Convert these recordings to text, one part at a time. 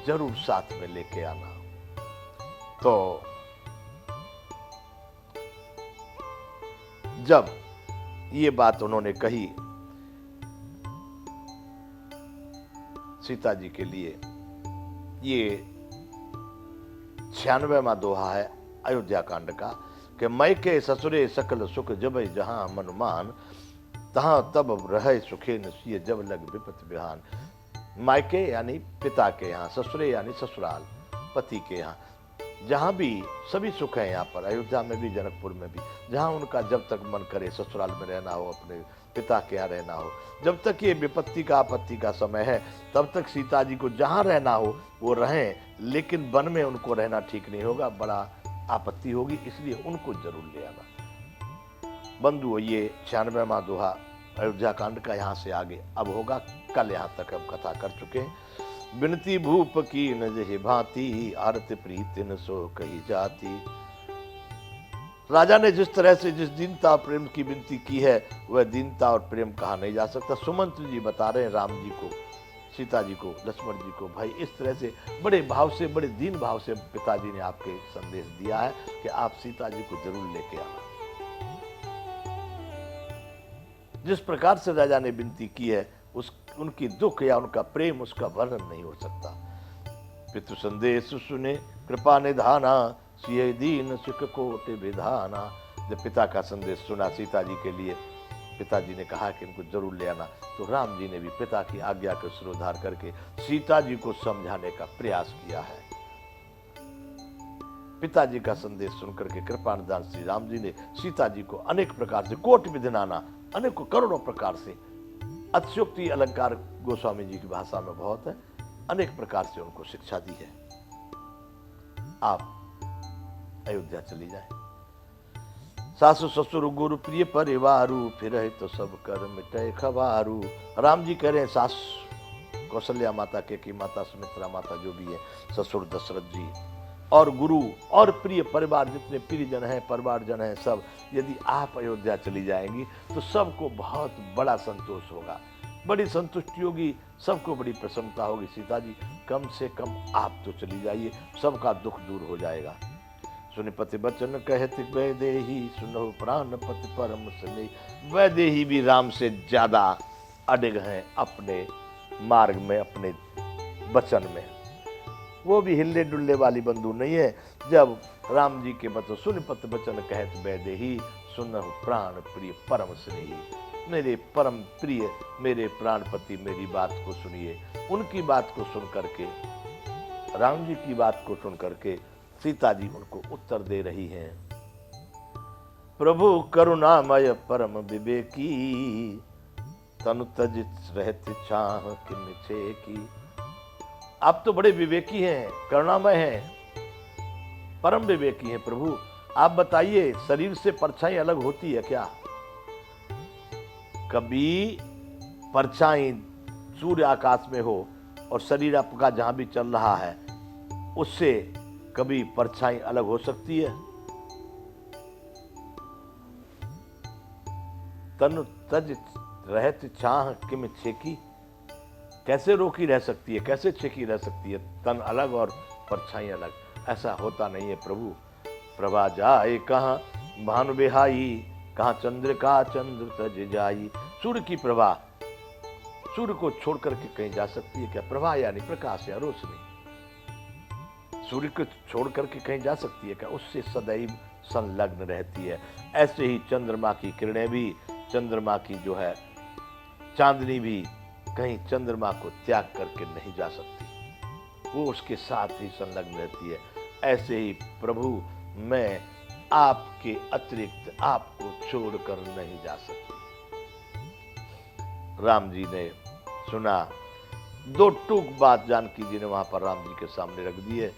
जरूर साथ में लेके आना। तो जब ये बात उन्होंने कही सीता जी के लिए, ये 96वां दोहा है अयोध्या कांड का कि मैके ससुरे सकल सुख जब जहां मनुमान, तहां तब रहे सुखे नसीय जब लग विपत बिहान। मायके यानी पिता के यहाँ, ससुरे यानी ससुराल, पति के यहाँ, जहाँ भी सभी सुख है यहाँ पर, अयोध्या में भी जनकपुर में भी, जहाँ उनका जब तक मन करे ससुराल में रहना हो, अपने पिता के यहाँ रहना हो। जब तक ये विपत्ति का आपत्ति का समय है तब तक सीता जी को जहाँ रहना हो वो रहें, लेकिन वन में उनको रहना ठीक नहीं होगा, बड़ा आपत्ति होगी, इसलिए उनको जरूर ले आना। बंधुओं, ये 96वां दोहा अयोध्या कांड का यहाँ से आगे अब होगा। कल यहाँ तक हम कथा कर चुके हैं। बिनती भूप की न जहि भांति, आरत प्रीति न सो कही जाती। राजा ने जिस तरह से जिस दीनता और प्रेम की विनती की है वह दीनता और प्रेम कहा नहीं जा सकता। सुमंत्र जी बता रहे हैं राम जी को, सीता जी को, लक्ष्मण जी को, भाई इस तरह से बड़े भाव से, बड़े दीन भाव से पिताजी ने आपके संदेश दिया है कि आप सीता जी को जरूर लेके आना। जिस प्रकार से राजा ने विनती की है उनकी दुख या उनका प्रेम, उसका वर्णन नहीं हो सकता। पितु संदेश सुने कृपा निधाना, सिय दीन सुख कोट विधाना। जब पिता का संदेश सुना सीता जी के लिए, पिताजी ने कहा कि इनको जरूर ले आना, तो राम जी ने भी पिता की आज्ञा का सिरोधार करके सीता जी को समझाने का प्रयास किया है। पिताजी का संदेश सुनकर के कृपा निधान श्री राम जी ने सीता जी को अनेक प्रकार से, कोट विधिनाना, अनेकों करोड़ों प्रकार से, अतिशयोक्ति अलंकार गोस्वामी जी की भाषा में बहुत है, अनेक प्रकार से उनको शिक्षा दी है। आप अयोध्या चली जाए। सासु ससुर गुरु प्रिय परिवारू, फिर है तो सब कर मिटे खबारू। राम जी कह रहे हैं सास कौशल्या माता, केकी माता, सुमित्रा माता जो भी है, ससुर दशरथ जी और गुरु और प्रिय परिवार, जितने प्रियजन हैं, परिवारजन हैं, सब यदि आप अयोध्या चली जाएंगी तो सबको बहुत बड़ा संतोष होगा, बड़ी संतुष्टि होगी, सबको बड़ी प्रसन्नता होगी। सीता जी कम से कम आप तो चली जाइए, सबका दुख दूर हो जाएगा। सुनि पति बचन कहते वैदेही, सुनो प्राण पति परम स्नेही। वैदेही भी राम से ज्यादा अडिग हैं अपने मार्ग में, अपने वचन में, वो भी हिल्ले डुल्ले वाली बंधु नहीं है। जब राम जी के बचन सुन पति बचन कहत वैदेही, सुनहु प्राण प्रिय परम स्नेही। मेरे परम प्रिय, मेरे प्राणपति मेरी बात को सुनिए। उनकी बात को सुन करके, राम जी की बात को सुन करके सीता जी उनको उत्तर दे रही हैं। प्रभु करुणामय परम विवेकी, तनु तजित रहते छाह किम छेकी। आप तो बड़े विवेकी हैं, करुणामय हैं, परम विवेकी हैं प्रभु। आप बताइए, शरीर से परछाई अलग होती है क्या? कभी परछाई सूर्य आकाश में हो और शरीर आपका जहां भी चल रहा है उससे कभी परछाई अलग हो सकती है? तनु तज रहत छाह किम छेकी। कैसे रोकी रह सकती है, कैसे छेकी रह सकती है? तन अलग और परछाई अलग, ऐसा होता नहीं है प्रभु। प्रभा जाए कहाँ भानु बिहाई, कहाँ चंद्र का चंद्र तज जाई। सूर्य की प्रभा सूर्य को छोड़ करके कहीं जा सकती है क्या? प्रभा यानी प्रकाश या रोशनी, सूर्य को छोड़ करके कहीं जा सकती है क्या? उससे सदैव संलग्न रहती है। ऐसे ही चंद्रमा की किरणें भी, चंद्रमा की जो है चांदनी भी कहीं चंद्रमा को त्याग करके नहीं जा सकती, वो उसके साथ ही संलग्न रहती है। ऐसे ही प्रभु मैं आपके अतिरिक्त आपको छोड़कर नहीं जा सकती। राम जी ने सुना, दो टूक बात जानकी जी ने वहां पर राम जी के सामने रख दी है।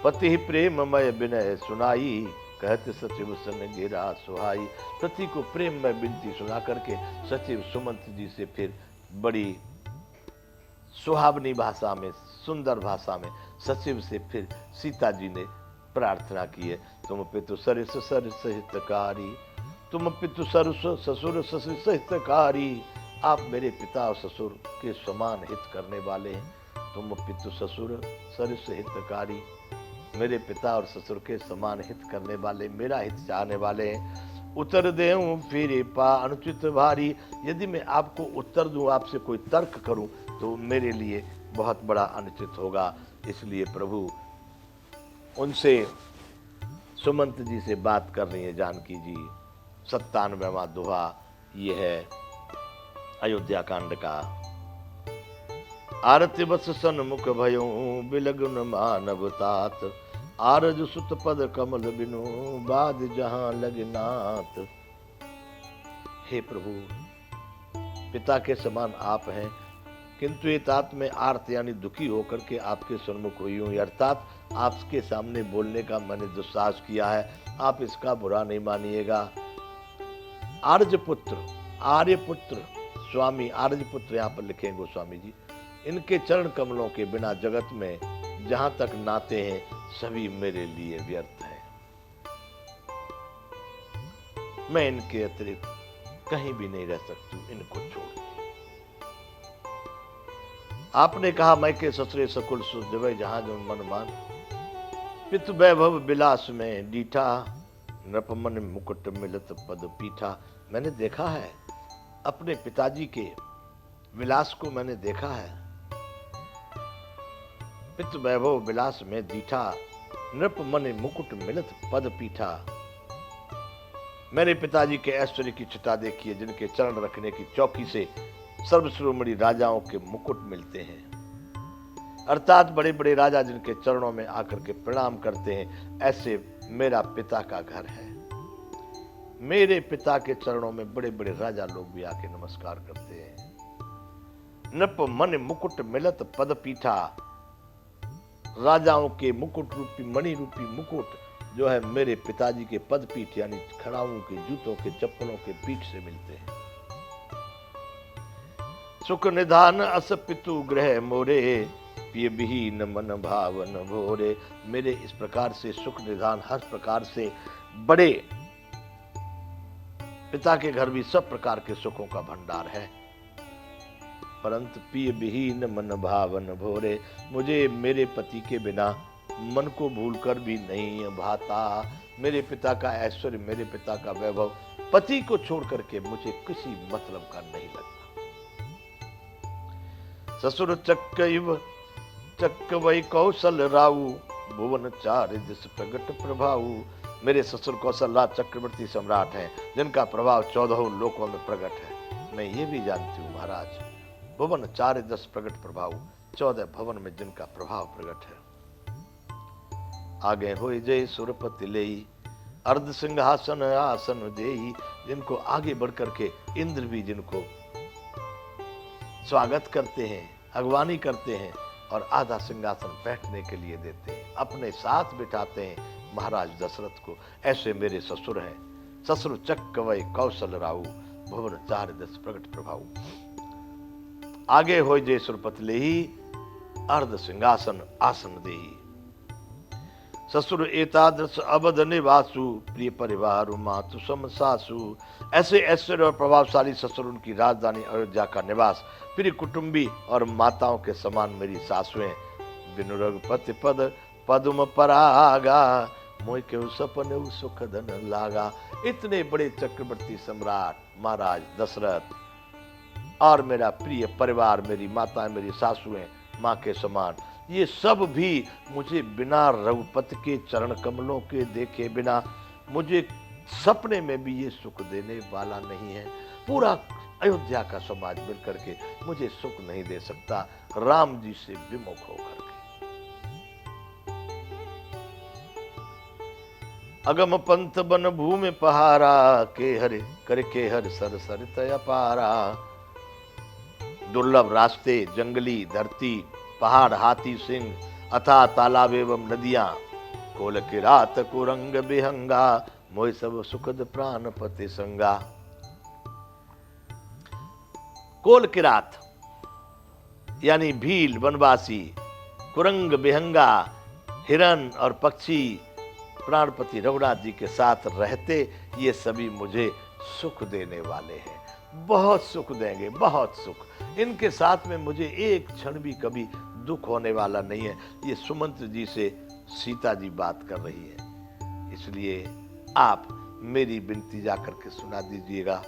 पति ही प्रेममय विनय सुनाई, कहते सचिव सन घेरा सुहाई। पति को प्रेम में विनती सुना करके सचिव सुमंत जी से फिर बड़ी सुहावनी भाषा में, सुंदर भाषा में सचिव से फिर सीता जी ने प्रार्थना की है। तुम पितु सरिस सरिस हितकारी, तुम पितु सरुस ससुर ससुर हितकारी। आप मेरे पिता और ससुर के समान हित करने वाले हैं। तुम पितु ससुर सरिस हितकारी, मेरे पिता और ससुर के समान हित करने वाले, मेरा हित चाहने वाले हैं। उत्तर देऊं फिर पा अनुचित भारी, यदि मैं आपको उत्तर दूं, आपसे कोई तर्क करूं, तो मेरे लिए बहुत बड़ा अनुचित होगा। इसलिए प्रभु उनसे, सुमंत जी से बात कर रही है जानकी जी। 97वां दोहा ये है अयोध्या कांड का। आरती बस सन्मुख भयो, बिलगुन मानव तात, आरज सुत पद कमल बिनु, बाद जहां लगे नाथ। हे प्रभु, पिता के समान आप हैं, किंतु ये तात में आर्त यानी दुखी होकर के आपके सन्मुख हुई हूँ, अर्थात आपके सामने बोलने का मैंने दुस्साहस किया है, आप इसका बुरा नहीं मानिएगा। आर्य पुत्र, आर्य पुत्र स्वामी, आर्य पुत्र यहाँ पर लिखेंगे गोस्वामी जी, इनके चरण कमलों के बिना जगत में जहां तक नाते हैं सभी मेरे लिए व्यर्थ है। मैं इनके अतिरिक्त कहीं भी नहीं रह सकती, इनको छोड़। आपने कहा मैं के ससुरे सकुल सुजवै, जहां जो मन मान, पितु वैभव विलास में डीठा, नृपमन मुकुट मिलत पद पीठा। मैंने देखा है अपने पिताजी के विलास को, मैंने देखा है। पितु वैभव विलास में दीठा, नृपमन मुकुट मिलत पद पीठा। मेरे पिताजी के ऐश्वर्य की छटा देखिए, जिनके चरण रखने की चौकी से सर्वश्रोमणी राजाओं के मुकुट मिलते हैं, अर्थात बड़े बड़े राजा जिनके चरणों में आकर के प्रणाम करते हैं, ऐसे मेरा पिता का घर है। मेरे पिता के चरणों में बड़े बड़े राजा लोग भी आके नमस्कार करते हैं। नप मन मुकुट मिलत पद पीठा, राजाओं के मुकुट रूपी, मणि रूपी मुकुट जो है मेरे पिताजी के पद पीठ यानी खड़ाऊं के, जूतों के, चप्पलों के पीठ से मिलते हैं। सुख निधान अस पितु ग्रह मोरे, पिय विहीन मन भावन भोरे। मेरे इस प्रकार से सुख निधान, हर प्रकार से बड़े पिता के घर भी सब प्रकार के सुखों का भंडार है, परंतु पिय विहीन मन भावन भोरे, मुझे मेरे पति के बिना मन को भूलकर भी नहीं भाता। मेरे पिता का ऐश्वर्य, मेरे पिता का वैभव पति को छोड़ करके मुझे किसी मतलब का नहीं लगता। ससुर चक्क वही कौशल राऊ, भुवन चार दिस प्रगट प्रभाऊ। मेरे ससुर कौशल राज चक्रवर्ती सम्राट हैं, जिनका प्रभाव 14 लोकों में प्रकट है। मैं ये भी जानती हूँ महाराज, भुवन 4 10 प्रगट प्रभाव, 14 भवन में जिनका प्रभाव प्रकट है। आगे हो जय सुरपति लेई, अर्ध सिंहासन आसन देई। जिनको आगे बढ़ करके इंद्र भी जिनको स्वागत करते हैं, अगवानी करते हैं और आधा सिंहासन बैठने के लिए देते हैं, अपने साथ बिठाते हैं महाराज दशरथ को। ऐसे मेरे ससुर हैं। ससुर चक्क वै कौशल राऊ, भुवन 4 10 प्रगट प्रभाऊ। आगे हो जय सुरपति लेही, अर्ध सिंहासन आसन देही। ससुर एतादृश अवध निवासु, प्रिय परिवार मातु सम सासु। ऐसे ऐश्वर्य और प्रभावशाली ससुर, उनकी राजधानी अयोध्या का निवास, प्रिय कुटुंबी और माताओं के समान मेरी सासुएं। बिनु रघुपति पद पद्म परागा, मोय के सपन सुख धन लागा। इतने बड़े चक्रवर्ती सम्राट महाराज दशरथ और मेरा प्रिय परिवार, मेरी माताएं, मेरी सासुएं माँ के समान, ये सब भी मुझे बिना रघुपति के चरण कमलों के देखे बिना, मुझे सपने में भी ये सुख देने वाला नहीं है। पूरा अयोध्या का समाज मिलकर के मुझे सुख नहीं दे सकता, राम जी से विमुख होकर के। अगम पंथ बन भूमि पहारा, के हरे कर के हर सर सर तय पारा। दुर्लभ रास्ते, जंगली धरती, पहाड़, हाथी, सिंह, अथाह तालाब एवं नदियां, कोल की रात कुरंग बिहंगा, मोह सब सुखद प्राण पति संगा। कोल की रात यानी भील, वनवासी, कुरंग, बिहंगा, हिरन और पक्षी प्राणपति रघुनाथ जी के साथ रहते, ये सभी मुझे सुख देने वाले हैं, बहुत सुख देंगे, बहुत सुख। इनके साथ में मुझे एक क्षण भी कभी दुख होने वाला नहीं है। ये सुमंत्र जी से सीता जी बात कर रही है, इसलिए आप मेरी विनती जाकर के सुना दीजिएगा।